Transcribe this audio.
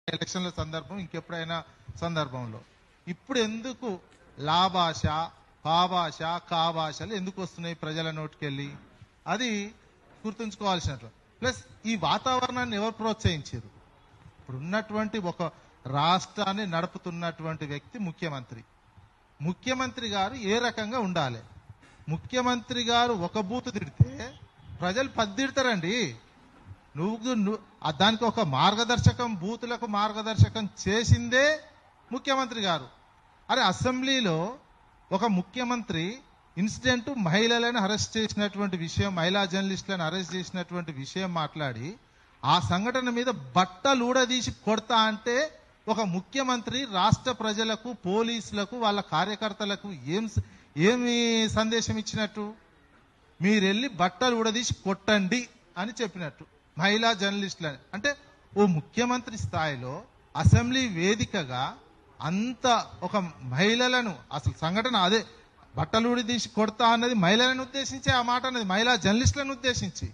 ఎలక్షన్ల సందర్భం ఇంకెప్పుడైనా సందర్భంలో ఇప్పుడు ఎందుకు లా భాష పా భాష కా భాషలు ఎందుకు వస్తున్నాయి ప్రజల నోటికెళ్ళి అది గుర్తుంచుకోవాల్సినట్లు. ప్లస్ ఈ వాతావరణాన్ని ఎవరు ప్రోత్సహించారు? ఇప్పుడు ఉన్నటువంటి ఒక రాష్ట్రాన్ని నడుపుతున్నటువంటి వ్యక్తి ముఖ్యమంత్రి. ముఖ్యమంత్రి గారు ఏ రకంగా ఉండాలి? ముఖ్యమంత్రి గారు ఒక బూతు తిడితే ప్రజలు 10 తిడతారండి. నువ్వు దానికి ఒక మార్గదర్శకం, బూతులకు మార్గదర్శకం చేసిందే ముఖ్యమంత్రి గారు. అరే అసెంబ్లీలో ఒక ముఖ్యమంత్రి ఇన్సిడెంట్ మహిళలను అరెస్ట్ చేసినటువంటి విషయం, మహిళా జర్నలిస్టులను అరెస్ట్ చేసినటువంటి విషయం మాట్లాడి ఆ సంఘటన మీద బట్టలు ఊడదీసి కొడతా అంటే ఒక ముఖ్యమంత్రి రాష్ట్ర ప్రజలకు, పోలీసులకు, వాళ్ళ కార్యకర్తలకు ఏమి సందేశం ఇచ్చినట్టు? మీరెళ్ళి బట్టలు ఊడదీసి కొట్టండి అని చెప్పినట్టు మహిళా జర్నలిస్టులని. అంటే ఓ ముఖ్యమంత్రి స్థాయిలో అసెంబ్లీ వేదికగా అంత ఒక మహిళలను, అసలు సంఘటన అదే బట్టలు ఊడదీసి కొడతా అన్నది మహిళలను ఉద్దేశించి ఆ మాట అన్నది, మహిళా జర్నలిస్టులను ఉద్దేశించి.